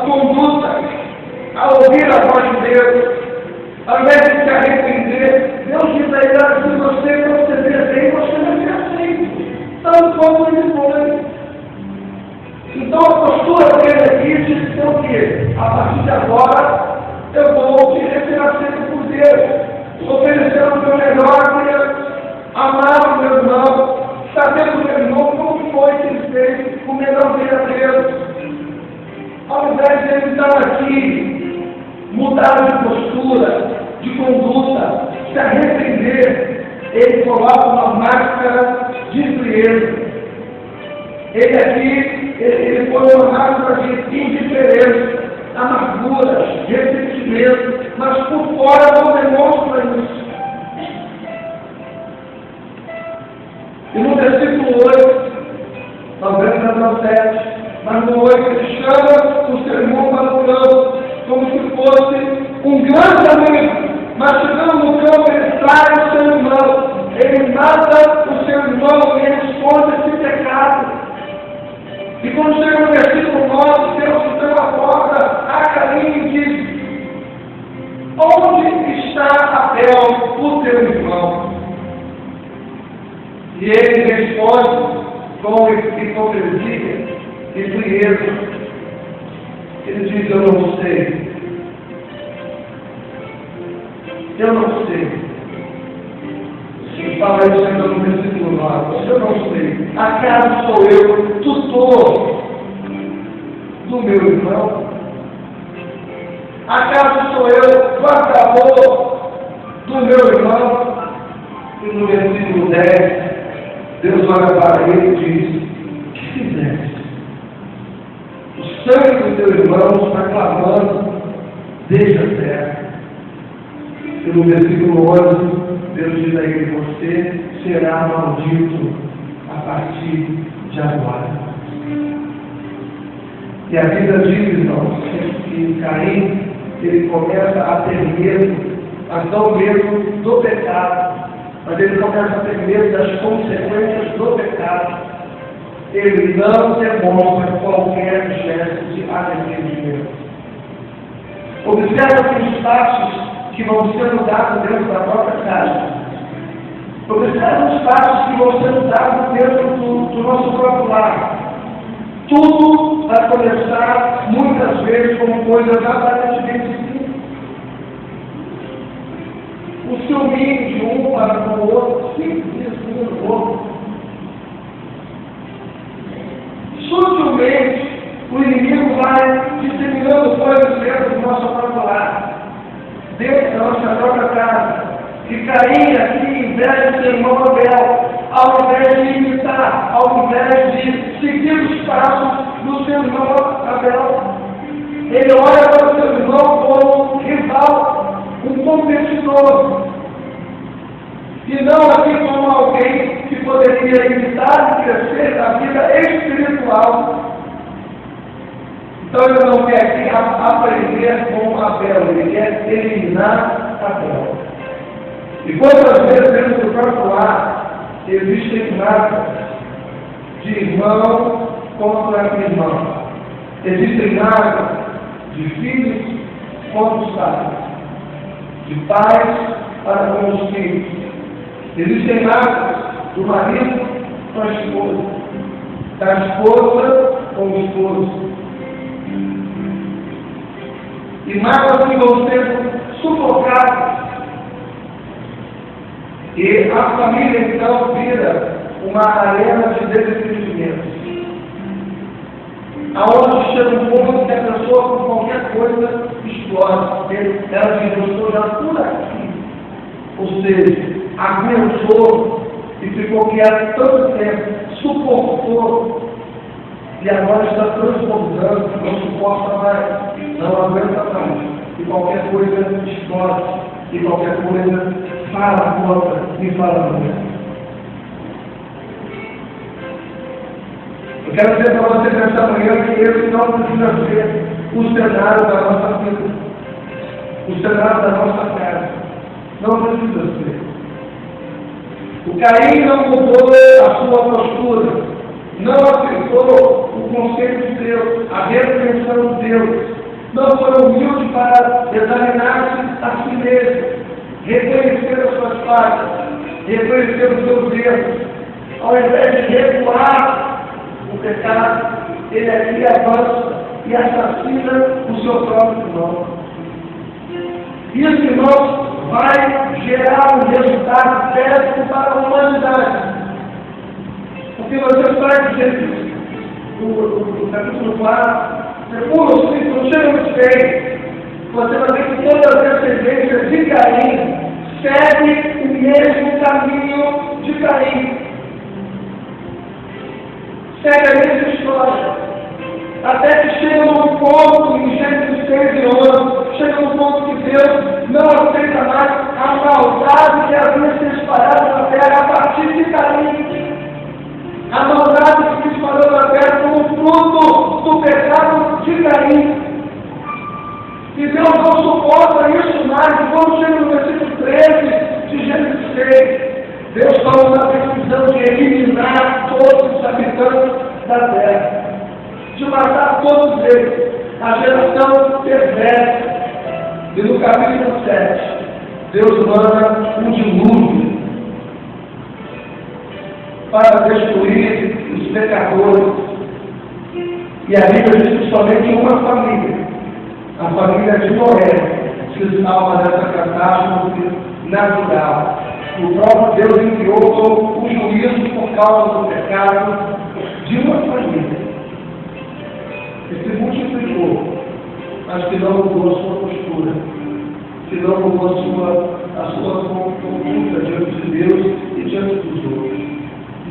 conduta, a ouvir a voz de Deus, ao invés de se arrepender, Deus diz a ele: se você proceder bem, você vai ser aceito, tanto como ele foi. Então a postura dele aqui diz que a partir de agora eu vou ser aceito por Deus, oferecer o meu melhor a Deus, amar o meu irmão, saber do meu irmão como foi que ele fez o melhor dele a Deus. Ao invés de ele estar aqui, mudar de postura, de conduta, se arrepender, ele coloca uma máscara de frieza. Ele aqui, ele põe uma máscara de indiferença, amargura, ressentimento, mas por fora não demonstra isso. E no versículo 8, nós vemos até o 7, mas no 8 ele chama o seu irmão para o campo, como se fosse um grande amigo, mas chegando no campo ele trai o seu irmão, ele mata o seu irmão e ele esconde esse pecado. E quando chega no versículo 9, Deus se porta a Caim e diz: onde está Abel, o teu irmão? E ele responde com hipocrisia e frieza. Ele diz: eu não sei. Eu não sei. E fala isso ainda no versículo 9. Eu não sei. Acaso sou eu tutor do meu irmão? Acaso sou eu guardador do meu irmão? E no versículo 10, Deus olha para ele e diz: que fizeste? O sangue do teu irmão está clamando desde a terra. E no versículo 11, Deus diz a ele: você será maldito a partir de agora. E a vida diz, irmãos, que Caim, ele começa a ter medo, mas não medo do pecado, mas ele começa a ter medo das consequências do pecado. Ele não demonstra qualquer gesto de arrependimento. Observa que os passos que vão sendo dados dentro da própria casa. Observa os passos que vão sendo dados dentro do nosso próprio lar. Tudo vai começar, muitas vezes, como coisas aparentemente simples. O ciúme de um para com o outro, simples, um do outro. Sutilmente, o inimigo vai disseminando coisas dentro do nosso próprio lar, dentro da nossa própria casa. E Caim aqui inveja do seu irmão Abel, ao invés de imitar, ao invés de seguir os passos do seu irmão Abel. Ele olha para o seu irmão como um rival, um competidor, e não aqui como alguém que poderia imitar e crescer na vida espiritual. Então ele não quer aqui aprender com Abel, ele quer eliminar Abel. E quantas vezes dentro do próprio lar existem marcas de irmão contra irmão? Existem marcas de filhos contra os pais, de pais para com os filhos. Existem marcas do marido com a esposa, da esposa com o esposo. E marcas que vão sendo sufocadas. E a família então vira uma arena de desentendimento. Aonde chega um ponto que a pessoa com qualquer coisa explode. Ela diz: eu estou já por aqui. Ou seja, aguentou e ficou quieto tanto tempo, suportou, e agora está transbordando, não suporta mais, não aguenta mais. E qualquer coisa explode, e qualquer coisa fala contra e fala muito. Eu quero dizer para você nessa manhã que esse não precisa ser o cenário da nossa vida, o cenário da nossa casa. Não precisa ser. O Caim não mudou a sua postura, não aceitou o conselho de Deus, a repreensão de Deus. Não foi humilde para examinar-se a si mesmo, reconhecer as suas falhas, reconhecer os seus erros. Ao invés de recuar o pecado, ele aqui avança e assassina o seu próprio irmão. Isso, irmãos, vai gerar um resultado péssimo para a humanidade. Porque você vai dizer no capítulo 4, versículo 5, não chega muito bem. Você vai ver que todas as descendências de Caim seguem o mesmo caminho de Caim. Segue a mesma história. Até que chega num ponto, em Gênesis 6 e 11, chega num ponto que Deus não aceita mais a maldade que havia se espalhado na terra a partir de Caim. A maldade que se espalhou na terra como fruto do pecado de Caim. E Deus não suporta isso mais. E quando chega no versículo 13 de Gênesis 6, Deus toma uma decisão de eliminar todos os habitantes da terra, de matar todos eles, a geração perversa. E no capítulo 7, Deus manda um dilúvio para destruir os pecadores. E a Bíblia diz que somente uma família, a família de Noé, se salva dessa catástrofe natural. O próprio Deus enviou o juízo por causa do pecado de uma família. E se multiplicou, mas que não mudou a sua postura, que não mudou a sua conduta diante de Deus e diante dos outros.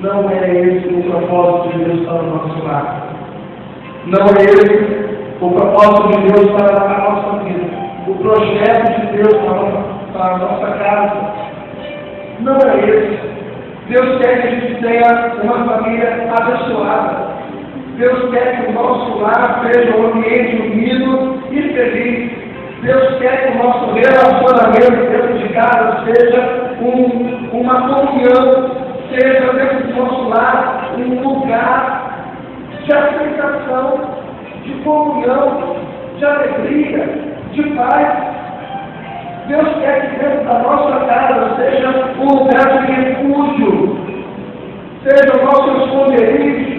Não é esse o propósito de Deus para o nosso lar. Não é esse o propósito de Deus para a nossa vida. O projeto de Deus para a nossa casa. Não é esse. Deus quer que a gente tenha uma família abençoada. Deus quer que o nosso lar seja um ambiente unido e feliz. Deus quer que o nosso relacionamento dentro de casa seja uma comunhão, seja dentro do nosso lar um lugar de aceitação, de comunhão, de alegria, de paz. Deus quer que dentro da nossa casa seja um lugar de refúgio, seja o nosso esconderijo,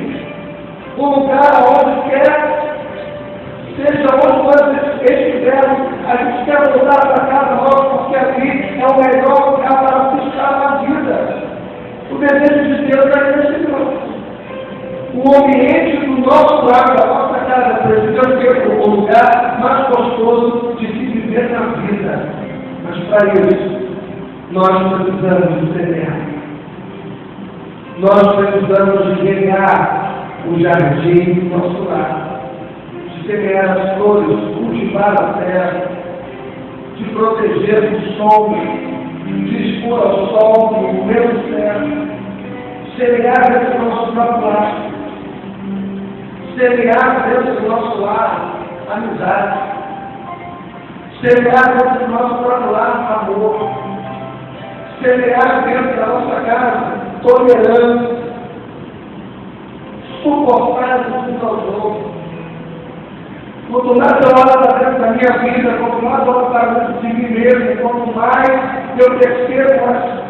um lugar onde quer, seja onde nós estivermos, a gente quer voltar para casa nossa, porque aqui é o melhor lugar para buscar a vida. O desejo de Deus é esse nosso. O ambiente do nosso lar, da nossa casa, precisa ser o lugar mais gostoso de se viver na vida. Mas para isso, nós precisamos de semear. Nós precisamos de regar o jardim do nosso lar, de semear as flores, cultivar a terra, de proteger do sol, de expor ao sol no meio céu, semear dentro do nosso próprio lar, semear dentro do nosso lar amizade, semear dentro do nosso próprio lar amor, semear dentro da nossa casa tolerância, suportar uns aos outros. Quanto mais eu olho para dentro da minha vida, quanto mais eu olho para dentro de mim mesmo, quanto mais eu percebo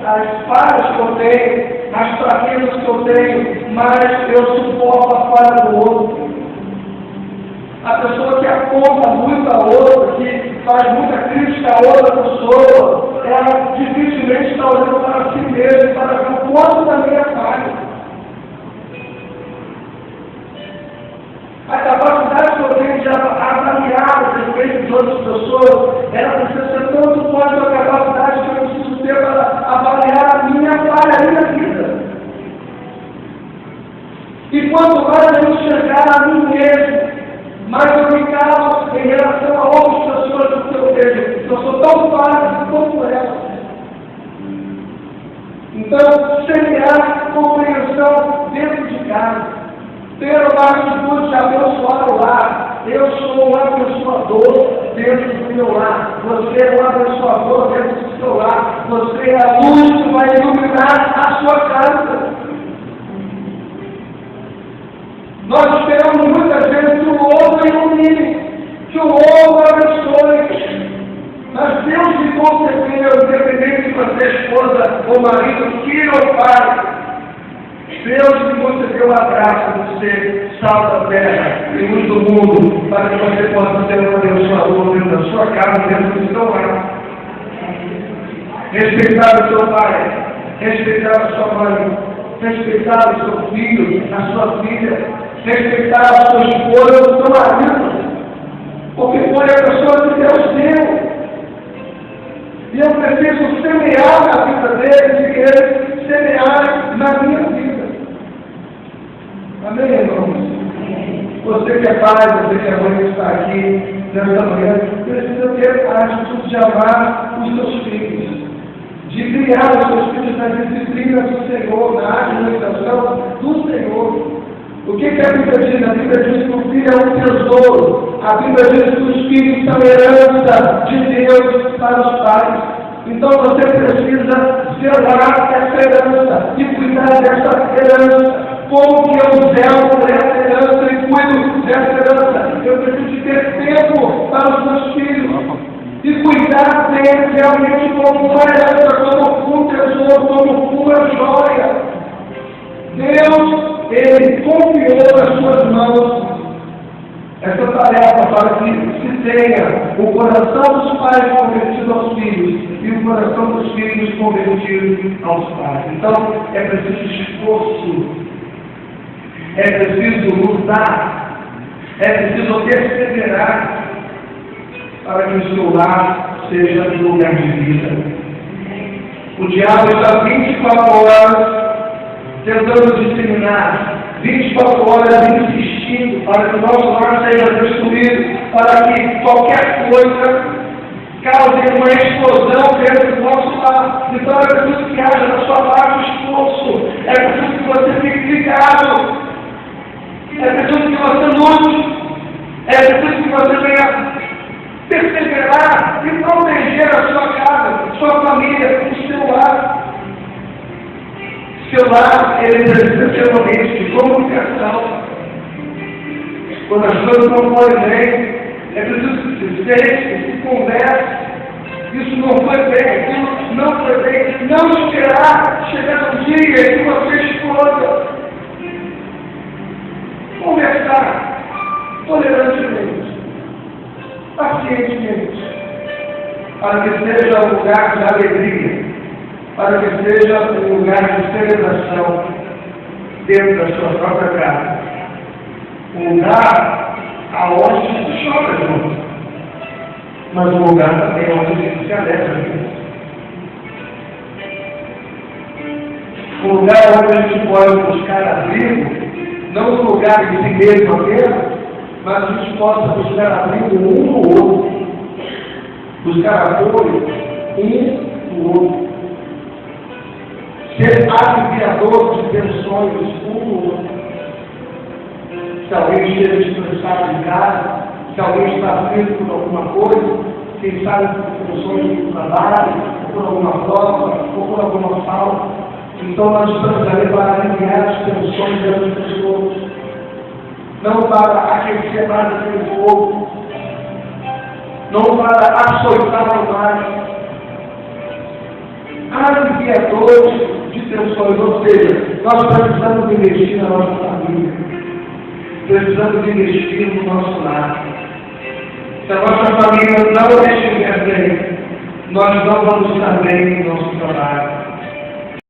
as falhas que eu tenho, as fraquezas que eu tenho, mais eu suporto a falha do outro. A pessoa que aponta muito a outra, que faz muita crítica a outra pessoa, ela dificilmente está olhando para si mesma, para ver o quanto da minha falha. A capacidade que eu tenho de avaliar o respeito de outras pessoas, ela precisa ser tanto quanto a capacidade que eu preciso ter para avaliar a minha falha, a minha vida. E quanto mais eu enxergar a mim mesmo, mais eu me calo em relação a outras pessoas do que eu vejo. Eu sou tão falho quanto elas. Então, semear compreensão dentro de casa. Ter uma atitude de abençoar o lar. Eu sou um abençoador dentro do meu lar. Você é um abençoador dentro do seu lar. Você é a luz que vai iluminar a sua casa. Nós esperamos muitas vezes que o outro ilumine. ou marido, filho ou pai. Deus que você deu a graça de ser sal da terra e luz do mundo, para que você possa ser um abençoador dentro da sua casa, dentro do seu lar. Respeitar o seu pai, respeitar a sua mãe, respeitar o seu filho, a sua filha, respeitar a sua esposa, o seu marido, porque foi a pessoa que Deus deu. E eu preciso semear na vida deles e eles semearem na minha vida. Amém, irmãos? Você que é pai, você que é mãe que está aqui nesta manhã, precisa ter a atitude de amar os seus filhos, de criar os seus filhos na disciplina do Senhor, na administração do Senhor. O que a Bíblia diz? A Bíblia diz que o filho é um tesouro. A Bíblia diz que os filhos são herança de Deus para os pais. Então você precisa zelar essa herança e cuidar dessa herança. Como que eu zelo por essa herança e cuido dessa herança? Eu preciso ter tempo para os meus filhos e cuidar deles realmente como uma herança, como um tesouro, como uma joia. Deus, Ele confiou nas suas mãos essa tarefa para que se tenha o coração dos pais convertido aos filhos e o coração dos filhos convertido aos pais. Então, é preciso esforço. É preciso lutar, é preciso perseverar para que o seu lar seja um lugar de vida. O diabo está 24 horas tentando disseminar, 24 horas insistindo para que o nosso lar seja destruído, para que qualquer coisa cause uma explosão dentro do nosso lar. Então é preciso que haja na sua parte esforço, é preciso que você fique ligado. É preciso que você lute, é preciso que você venha perseverar e proteger a sua casa, sua família, o seu lar. Seu lar, ele precisa ser um ambiente de comunicação. Quando as coisas não forem bem, é preciso que se sente, que se converse. Isso não foi bem, aquilo não foi bem. Não esperar chegar um dia em que você exploda. Conversar tolerantemente, pacientemente, para que seja um lugar de alegria, para que seja um lugar de celebração dentro da sua própria casa. Um lugar aonde se chora junto, mas um lugar também onde se alegra junto. Um lugar onde a gente pode buscar abrigo, não no lugar de si mesmo apenas, mas a gente possa buscar abrigo um no outro, buscar apoio um no outro, ser aliviador de tensões um no outro. Se alguém esteja estressado em casa, se alguém está aflito por alguma coisa, quem sabe por tensões do trabalho, ou por alguma prova, ou por alguma falta, então nós estamos ali para aliviar as tensões das pessoas, não para aquecer mais aquele fogo, não para açoitar mais. Aliviadores de tensões, ou seja, nós precisamos investir na nossa família, precisamos investir no nosso lar. Se a nossa família não estiver bem, nós não vamos estar bem no nosso trabalho.